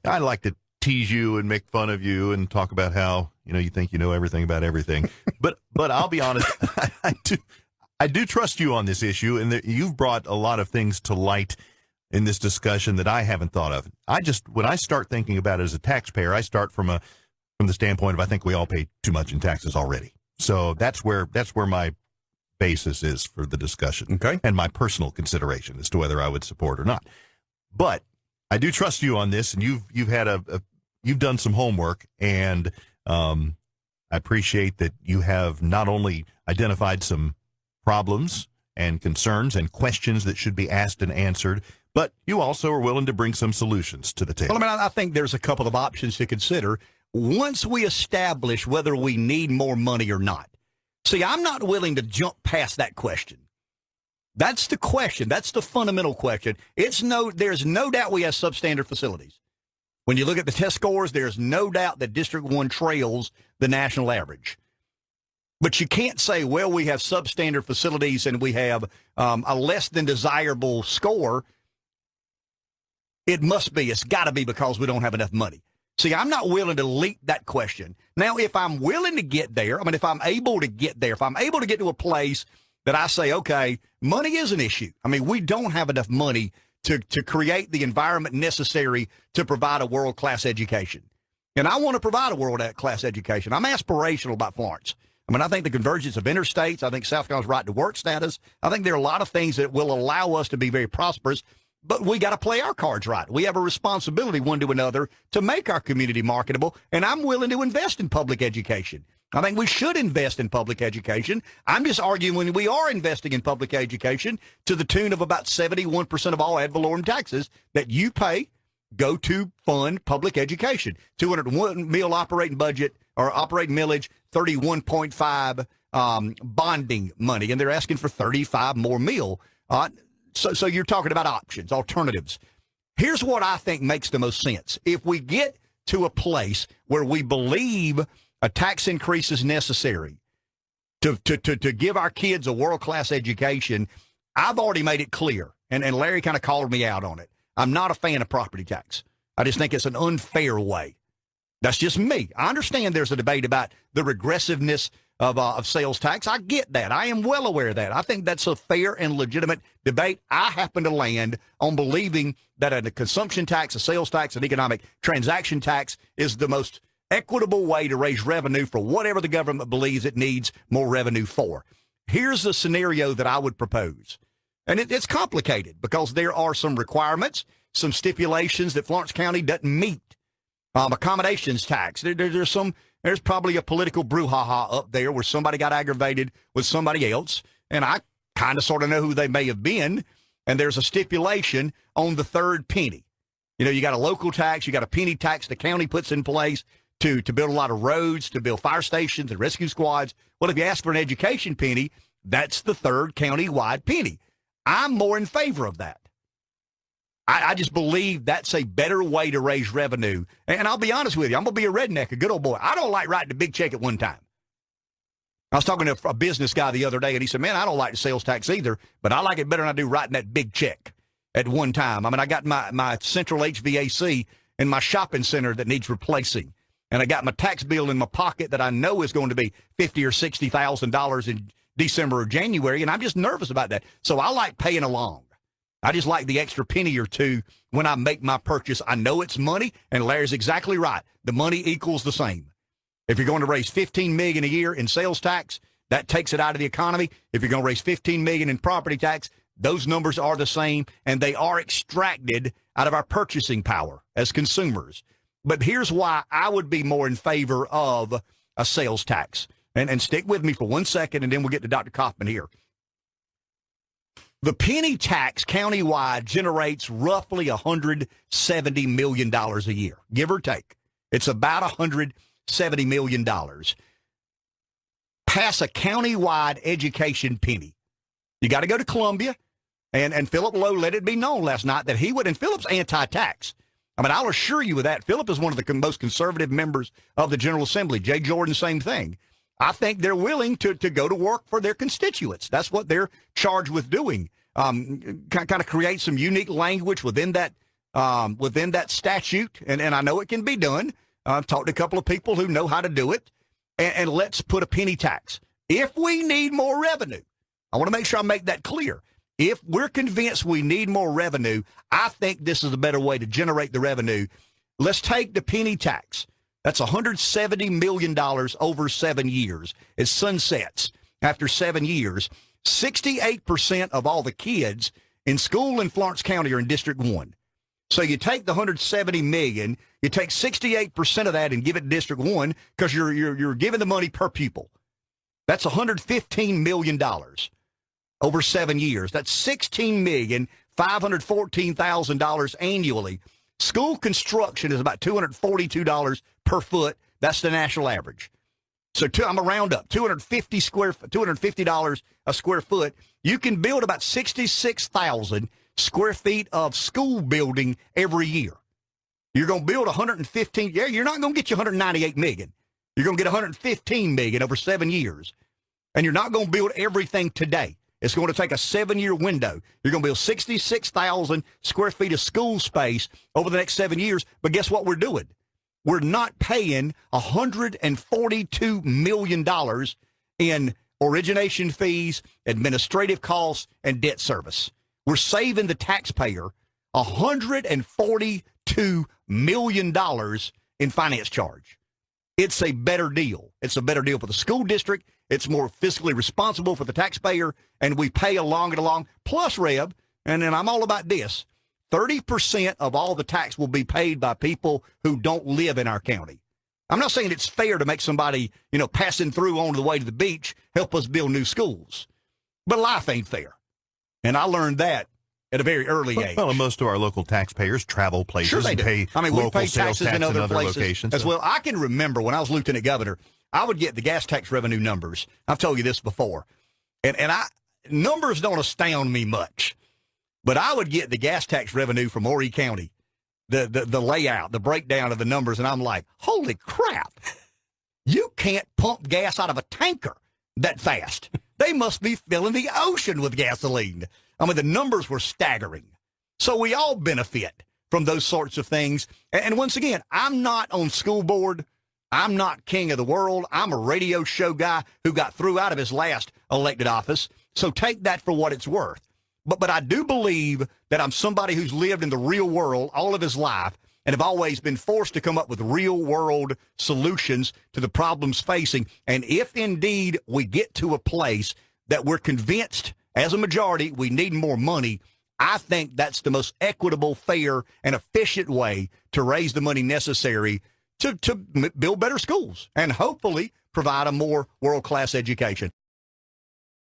I like to tease you and make fun of you and talk about how, you think you know everything about everything. But I'll be honest, I do trust you on this issue, and you've brought a lot of things to light in this discussion that I haven't thought of. When I start thinking about it as a taxpayer, I start from the standpoint of I think we all pay too much in taxes already. So that's where my basis is for the discussion. Okay. And my personal consideration as to whether I would support or not. But I do trust you on this, and you've had you've done some homework, and I appreciate that you have not only identified some problems and concerns and questions that should be asked and answered, but you also are willing to bring some solutions to the table. Well, I think there's a couple of options to consider once we establish whether we need more money or not. See, I'm not willing to jump past that question. That's the question. That's the fundamental question. There's no doubt we have substandard facilities. When you look at the test scores, there's no doubt that District 1 trails the national average. But you can't say, well, we have substandard facilities and we have a less than desirable score. It's got to be because we don't have enough money. See, I'm not willing to leap that question. Now, if I'm willing to get there, if I'm able to get there, if I'm able to get to a place that I say, okay, money is an issue. We don't have enough money to create the environment necessary to provide a world-class education. And I want to provide a world-class education. I'm aspirational about Florence. I think the convergence of interstates, I think South Carolina's right to work status, I think there are a lot of things that will allow us to be very prosperous, but we got to play our cards right. We have a responsibility one to another to make our community marketable, and I'm willing to invest in public education. I think we should invest in public education. I'm just arguing we are investing in public education to the tune of about 71% of all ad valorem taxes that you pay go to fund public education. 201 mil operating budget or operating millage, 31.5 bonding money, and they're asking for 35 more mil. So you're talking about options, alternatives. Here's what I think makes the most sense. If we get to a place where we believe a tax increase is necessary to give our kids a world-class education, I've already made it clear, and Larry kind of called me out on it. I'm not a fan of property tax. I just think it's an unfair way. That's just me. I understand there's a debate about the regressiveness of sales tax. I get that. I am well aware of that. I think that's a fair and legitimate debate. I happen to land on believing that a consumption tax, a sales tax, an economic transaction tax is the most equitable way to raise revenue for whatever the government believes it needs more revenue for. Here's the scenario that I would propose. And it's complicated because there are some requirements, some stipulations that Florence County doesn't meet. Accommodations tax. There's probably a political brouhaha up there where somebody got aggravated with somebody else, and I kind of sort of know who they may have been, and there's a stipulation on the third penny. You got a local tax, you got a penny tax the county puts in place to build a lot of roads, to build fire stations and rescue squads. Well, if you ask for an education penny, that's the third county-wide penny. I'm more in favor of that. I just believe that's a better way to raise revenue. And I'll be honest with you, I'm going to be a redneck, a good old boy. I don't like writing a big check at one time. I was talking to a business guy the other day, and he said, man, I don't like the sales tax either, but I like it better than I do writing that big check at one time. I got my central HVAC in my shopping center that needs replacing. And I got my tax bill in my pocket that I know is going to be $50,000 or $60,000 in December or January, and I'm just nervous about that. So I like paying along. I just like the extra penny or two when I make my purchase. I know it's money, and Larry's exactly right. The money equals the same. If you're going to raise $15 million a year in sales tax, that takes it out of the economy. If you're going to raise $15 million in property tax, those numbers are the same, and they are extracted out of our purchasing power as consumers. But here's why I would be more in favor of a sales tax. And stick with me for 1 second, and then we'll get to Dr. Kaufman here. The penny tax countywide generates roughly $170 million a year, give or take. It's about $170 million. Pass a countywide education penny. You got to go to Columbia, and Philip Lowe let it be known last night that he would, and Philip's anti-tax. I'll assure you of that. Philip is one of the most conservative members of the General Assembly. Jay Jordan, same thing. I think they're willing to go to work for their constituents. That's what they're charged with doing. Kind of create some unique language within that within that statute, and I know it can be done. I've talked to a couple of people who know how to do it, and let's put a penny tax. If we need more revenue, I want to make sure I make that clear. If we're convinced we need more revenue, I think this is a better way to generate the revenue. Let's take the penny tax. That's $170 million over 7 years. It sunsets after 7 years. 68% of all the kids in school in Florence County are in District 1. So you take the $170 million, you take 68% of that and give it to District 1 because you're giving the money per pupil. That's $115 million over 7 years. That's $16,514,000 annually. School construction is about $242 per foot. That's the national average. So I'm going to round up, $250 a square foot. You can build about 66,000 square feet of school building every year. You're going to build 115. Yeah, you're not going to get you 198 million. You're going to get 115 million over 7 years. And you're not going to build everything today. It's going to take a 7-year window. You're going to build 66,000 square feet of school space over the next 7 years. But guess what we're doing? We're not paying $142 million in origination fees, administrative costs, and debt service. We're saving the taxpayer $142 million in finance charge. It's a better deal. It's a better deal for the school district. It's more fiscally responsible for the taxpayer, and we pay along and along. Plus, Reb, and then I'm all about this, 30% of all the tax will be paid by people who don't live in our county. I'm not saying it's fair to make somebody, passing through on the way to the beach help us build new schools. But life ain't fair. And I learned that at a very early age. Well, most of our local taxpayers travel places. Sure they do. Pay we pay sales taxes tax in other places locations as well. I can remember when I was lieutenant governor, I would get the gas tax revenue numbers. I've told you this before. And numbers don't astound me much. But I would get the gas tax revenue from Horry County, the layout, the breakdown of the numbers, and I'm like, holy crap, you can't pump gas out of a tanker that fast. They must be filling the ocean with gasoline. I mean, the numbers were staggering. So we all benefit from those sorts of things. And once again, I'm not on school board. I'm not king of the world. I'm a radio show guy who got thrown out of his last elected office. So take that for what it's worth. But I do believe that I'm somebody who's lived in the real world all of his life and have always been forced to come up with real world solutions to the problems facing. And if indeed we get to a place that we're convinced as a majority we need more money, I think that's the most equitable, fair, and efficient way to raise the money necessary to build better schools and hopefully provide a more world-class education.